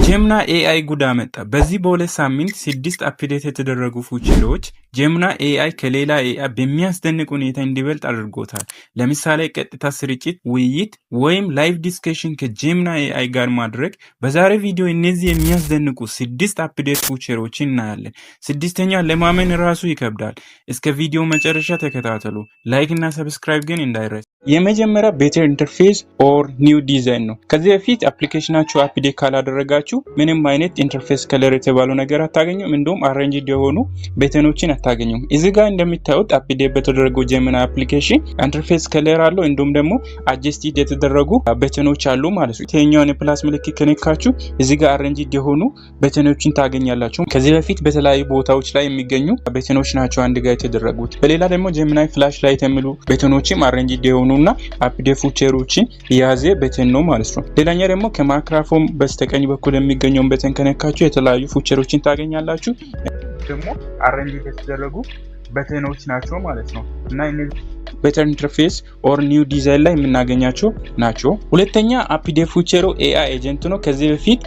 ጀምና ኤአይ ጉዳ መጣ። በዚህ በሁለት ሳምንት 6 አፕዴት የተደረጉ ፊቸሮች ጀምና ኤአይ ከሌላ ኤአይ በሚያስደንቅ ሁኔታ እንዲበልጥ አድርጎታል። ለምሳሌ ቀጥታ ስርጭት፣ ውይይት ወይም ላይቭ ዲስከሽን ከጀምና ኤአይ ጋር ማድረግ። በዛሬ ቪዲዮ እነዚህ የሚያስደንቁ 6 አፕዴት ፊቸሮችን እናያለን። ስድስተኛ ለማመን ራሱ ይከብዳል። እስከ ቪዲዮ መጨረሻ ተከታተሉ። ላይክ እና ሰብስክራይብ ግን እንዳይረሳ። የመጀመሪያ ቤተር ኢንተርፌስ ኦር ኒው ዲዛይን ነው። ከዚህ በፊት አፕሊኬሽናችሁ አፕዴት ካላደረጋችሁ ምንም አይነት ኢንተርፌስ ከለር የተባለው ነገር አታገኙም። እንደውም አሬንጅድ የሆኑ በተኖችን አታገኙም። እዚህ ጋር እንደምታዩት አፕዴት በተደረገው ጀምና አፕሊኬሽን ኢንተርፌስ ከለር አለው። እንዲሁም ደግሞ አጀስቲድ የተደረጉ በተኖች አሉ ማለት ነው። የኛውን የፕላስ ምልክት ከነካችሁ እዚህ ጋር አሬንጅድ የሆኑ በተኖችን ታገኛላችሁ። ከዚህ በፊት በተለያዩ ቦታዎች ላይ የሚገኙ በተኖች ናቸው አንድ ጋር የተደረጉት። በሌላ ደግሞ ጀምናይ ፍላሽ ላይት የሚሉ በተኖችም አሬንጅድ የሆኑ እና አፕዴት ፊቸሮችን የያዘ በተን ነው ማለት ነው። ሌላኛ ደግሞ ከማይክሮፎን በስተቀኝ በኩል የሚገኘውን በተን ከነካችሁ የተለያዩ ፊቸሮችን ታገኛላችሁ። ደግሞ አሬንጅድ የተደረጉ በተኖች ናቸው ማለት ነው እና እነዚህ ቤተር ኢንተርፌስ ኦር ኒው ዲዛይን ላይ የምናገኛቸው ናቸው። ሁለተኛ አፕዴት ፊቸሩ ኤአይ ኤጀንት ነው። ከዚህ በፊት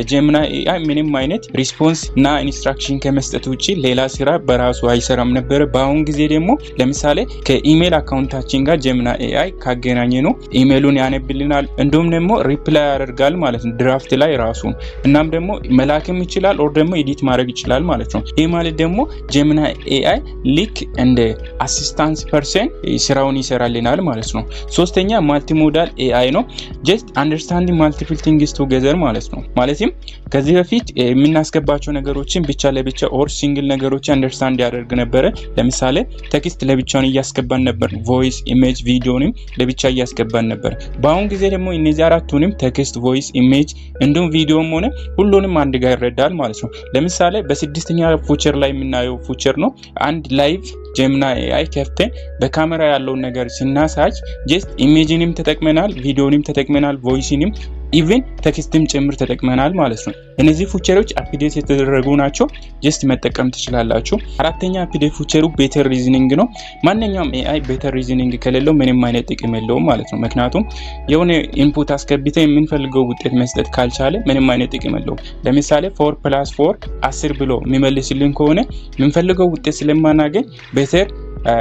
ጀምና ኤአይ ምንም አይነት ሪስፖንስ እና ኢንስትራክሽን ከመስጠት ውጪ ሌላ ስራ በራሱ አይሰራም ነበር። በአሁን ጊዜ ደግሞ ለምሳሌ ከኢሜል አካውንታችን ጋር ጀምና ኤአይ ካገናኘ ነው ኢሜሉን ያነብልናል፣ እንዲሁም ደግሞ ሪፕላይ ያደርጋል ማለት ነው ድራፍት ላይ ራሱን። እናም ደግሞ መላክም ይችላል ኦር ደግሞ ኤዲት ማድረግ ይችላል ማለት ነው። ይህ ማለት ደግሞ ጀምና ኤአይ ሊክ እንደ አሲስታንስ ፐርሰን ስራውን ይሰራልናል ማለት ነው። ሶስተኛ ማልቲሞዳል ኤአይ ነው። ጀስት አንደርስታንዲንግ ማልቲፕል ቲንግስ ቱጌዘር ማለት ነው። ማለትም ከዚህ በፊት የምናስገባቸው ነገሮችን ብቻ ለብቻ ኦር ሲንግል ነገሮችን አንደርስታንድ ያደርግ ነበረ። ለምሳሌ ቴክስት ለብቻውን እያስገባን ነበር፣ ቮይስ፣ ኢሜጅ፣ ቪዲዮንም ለብቻ እያስገባን ነበር። በአሁን ጊዜ ደግሞ እነዚህ አራቱንም ቴክስት፣ ቮይስ፣ ኢሜጅ እንዲሁም ቪዲዮም ሆነ ሁሉንም አንድ ጋር ይረዳል ማለት ነው። ለምሳሌ በስድስተኛ ፊቸር ላይ የምናየው ፊቸር ነው። አንድ ላይቭ ጀምና ኤአይ ከፍተን በካሜራ ያለውን ነገር ስናሳይ ጀስት ኢሜጅንም ተጠቅመናል፣ ቪዲዮንም ተጠቅመናል፣ ቮይስንም ኢቭን ቴክስትም ጭምር ተጠቅመናል ማለት ነው። እነዚህ ፊቸሮች አፕዴት የተደረጉ ናቸው። ጀስት መጠቀም ትችላላችሁ። አራተኛ አፕዴት ፊቸሩ ቤተር ሪዝኒንግ ነው። ማንኛውም ኤአይ ቤተር ሪዝኒንግ ከሌለው ምንም አይነት ጥቅም የለውም ማለት ነው። ምክንያቱም የሆነ ኢንፑት አስገብተን የምንፈልገው ውጤት መስጠት ካልቻለ ምንም አይነት ጥቅም የለውም። ለምሳሌ 4+4 10 ብሎ የሚመልስልን ከሆነ የምንፈልገው ውጤት ስለማናገኝ ቤተር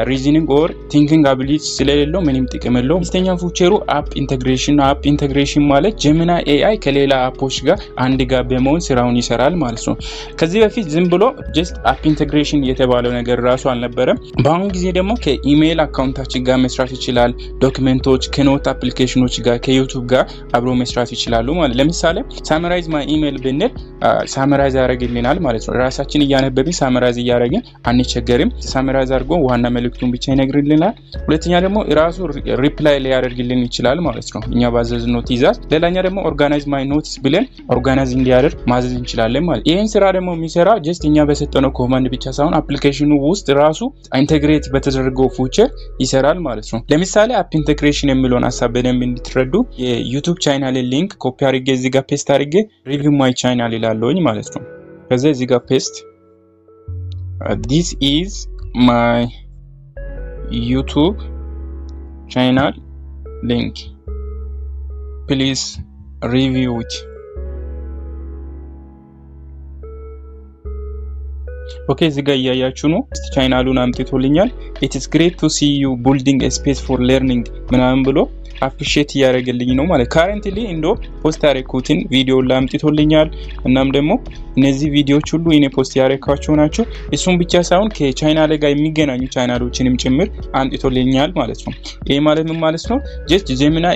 ሪዝኒንግ ኦር ቲንኪንግ አቢሊቲ ስለሌለው ምንም ጥቅም የለውም። አምስተኛ ፊቸሩ አፕ ኢንተግሬሽን። አፕ ኢንተግሬሽን ማለት ጀምና ኤአይ ከሌላ አፖች ጋር አንድ ጋር በመሆን ስራውን ይሰራል ማለት ነው። ከዚህ በፊት ዝም ብሎ ጀስት አፕ ኢንተግሬሽን የተባለው ነገር ራሱ አልነበረም። በአሁን ጊዜ ደግሞ ከኢሜል አካውንታችን ጋር መስራት ይችላል። ዶክመንቶች ከኖት አፕሊኬሽኖች ጋር ከዩቲዩብ ጋር አብሮ መስራት ይችላሉ ማለት። ለምሳሌ ሳመራይዝ ማይ ኢሜል ብንል ሳመራይዝ ያደርግልናል ማለት ነው። ራሳችን እያነበብን ሳመራይዝ እያደረግን አንቸገርም። ሳመራይዝ አድርጎ ዋና መልእክቱን ብቻ ይነግርልናል። ሁለተኛ ደግሞ ራሱ ሪፕላይ ሊያደርግልን ይችላል ማለት ነው እኛ ባዘዝነው ትዕዛዝ። ሌላኛ ደግሞ ኦርጋናይዝ ማይ ኖትስ ብለን ኦርጋናይዝ እንዲያደርግ ማዘዝ እንችላለን ማለት። ይሄን ስራ ደግሞ የሚሰራ ጀስት እኛ በሰጠነው ኮማንድ ብቻ ሳይሆን አፕሊኬሽኑ ውስጥ ራሱ ኢንተግሬት በተደረገው ፊቸር ይሰራል ማለት ነው። ለምሳሌ አፕ ኢንተግሬሽን የሚለውን ሀሳብ በደንብ እንድትረዱ የዩቲዩብ ቻናል ሊንክ ኮፒ አድርጌ እዚህ ጋር ፔስት አድርጌ ሪቪው ማይ ቻናል ይላለሁኝ ማለት ነው። ከዛ እዚህ ጋር ፔስት this is my YouTube channel link, please review it. ኦኬ እዚህ ጋር እያያችሁ ነው። ቻናሉን አምጥቶልኛል። it is great to see you building a space for learning ምናምን ብሎ አፕሪሺየት እያደረገልኝ ነው ማለት። ካረንትሊ እንዶ ፖስት ያደረኩትን ቪዲዮ ላምጥቶልኛል። እናም ደግሞ እነዚህ ቪዲዮዎች ሁሉ እኔ ፖስት ያደረኳቸው ናቸው። እሱም ብቻ ሳይሆን ከቻናል ጋር የሚገናኙ ቻናሎችንም ጭምር አምጥቶልኛል ማለት ነው። ይሄ ማለት ምን ማለት ነው? ጀስት ጀምና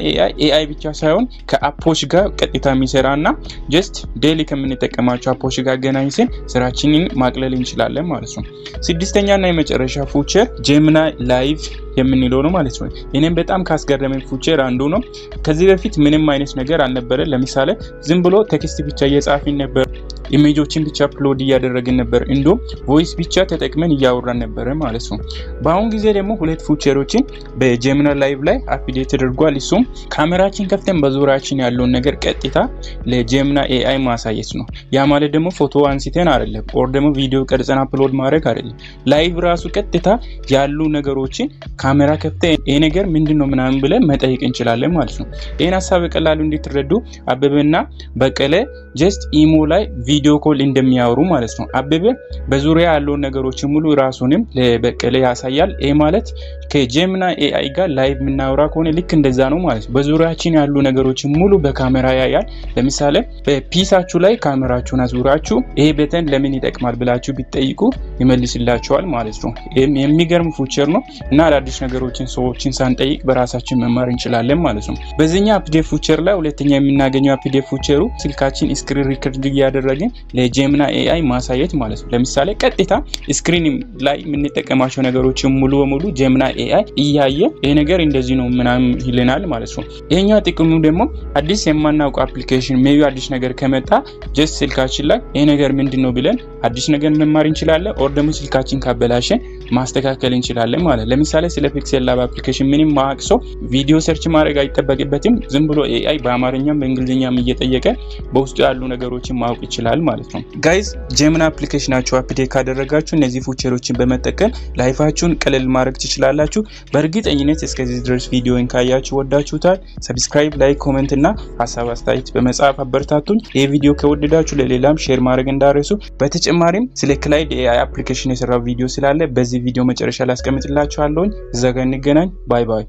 ኤአይ ብቻ ሳይሆን ከአፖች ጋር ቀጥታ የሚሰራና ጀስት ዴሊ ከምንጠቀማቸው አፖች ጋር ገናኝተን ስራችንን ማቅለል እንችላለን ማለት ነው። ስድስተኛና የመጨረሻ ፊቸር ጀምና ላይቭ የምንለው ነው ማለት ነው። እኔም በጣም ካስገረመኝ ፊቸር አንዱ ነው። ከዚህ በፊት ምንም አይነት ነገር አልነበረ። ለምሳሌ ዝም ብሎ ቴክስት ብቻ እየጻፍን ነበር። ኢሜጆችን ብቻ አፕሎድ እያደረግን ነበር፣ እንዲሁም ቮይስ ብቻ ተጠቅመን እያወራን ነበር ማለት ነው። በአሁን ጊዜ ደግሞ ሁለት ፊቸሮችን በጀሚናይ ላይቭ ላይ አፕዴት ተደርጓል። እሱም ካሜራችን ከፍተን በዙሪያችን ያለውን ነገር ቀጥታ ለጀሚናይ ኤአይ ማሳየት ነው። ያ ማለት ደግሞ ፎቶ አንስተን አይደለም ኦር ደግሞ ቪዲዮ ቀርጸን አፕሎድ ማድረግ አይደለም። ላይቭ ራሱ ቀጥታ ያሉ ነገሮችን ካሜራ ከፍተን ይሄ ነገር ምንድነው ምናምን ብለን መጠየቅ እንችላለን ማለት ነው። ይሄን ሐሳብ በቀላሉ እንድትረዱ አበበና በቀለ ጀስት ኢሞ ላይ ቪዲዮ ኮል እንደሚያወሩ ማለት ነው። አበበ በዙሪያ ያለው ነገሮችን ሙሉ ራሱንም ለበቀለ ያሳያል። ይሄ ማለት ከጀሚናይ ኤአይ ጋር ላይቭ ምናወራ ከሆነ ልክ እንደዛ ነው ማለት ነው። በዙሪያችን ያሉ ነገሮችን ሙሉ በካሜራ ያያል። ለምሳሌ በፒሳችሁ ላይ ካሜራችሁን አዙራችሁ ይሄ በተን ለምን ይጠቅማል ብላችሁ ቢጠይቁ ይመልስላችኋል ማለት ነው። የሚገርም ፊቸር ነው እና አዳዲስ ነገሮችን ሰዎችን ሳንጠይቅ በራሳችን መማር እንችላለን ማለት ነው። በዚህኛው አፕዴት ፊቸር ላይ ሁለተኛ የምናገኘው አፕዴት ፊቸሩ ስልካችን ስክሪን ሪከርድ እያደረግን ለጀሚናይ ኤአይ ማሳየት ማለት ነው። ለምሳሌ ቀጥታ ስክሪን ላይ የምንጠቀማቸው ነገሮችን ሙሉ በሙሉ ጀሚናይ ኤአይ እያየ ይሄ ነገር እንደዚህ ነው ምናምን ይለናል ማለት ነው። ይሄኛው ጥቅሙ ደግሞ አዲስ የማናውቀው አፕሊኬሽን ሜቢ አዲስ ነገር ከመጣ ጀስት ስልካችን ላይ ይሄ ነገር ምንድነው ብለን አዲስ ነገር መማር እንችላለን። ኦር ደግሞ ስልካችን ካበላሸ ማስተካከል እንችላለን ማለት። ለምሳሌ ስለ ፒክሴል ላብ አፕሊኬሽን ምንም ማወቅ ሰው ቪዲዮ ሰርች ማድረግ አይጠበቅበትም። ዝም ብሎ ኤአይ በአማርኛም በእንግሊዝኛም እየጠየቀ በውስጡ ያሉ ነገሮችን ማወቅ ይችላል ማለት ነው። ጋይስ ጀሚናይ አፕሊኬሽናችሁ አፕዴት ካደረጋችሁ እነዚህ ፊቸሮችን በመጠቀም ላይፋችሁን ቀለል ማድረግ ትችላላችሁ። በእርግጠኝነት እስከዚህ ድረስ ቪዲዮን ካያችሁ ወዳችሁታል። ሰብስክራይብ፣ ላይክ፣ ኮሜንት እና ሐሳብ አስተያየት በመጻፍ አበረታቱኝ። ይሄ ቪዲዮ ከወደዳችሁ ለሌላም ሼር ማድረግ እንዳትረሱ። በተጨማሪም ስለ ክላይድ ኤአይ አፕሊኬሽን የሰራው ቪዲዮ ስላለ በዚህ ቪዲዮ መጨረሻ ላይ አስቀምጥላችኋለሁ። እዛ ጋር እንገናኝ። ባይ ባይ።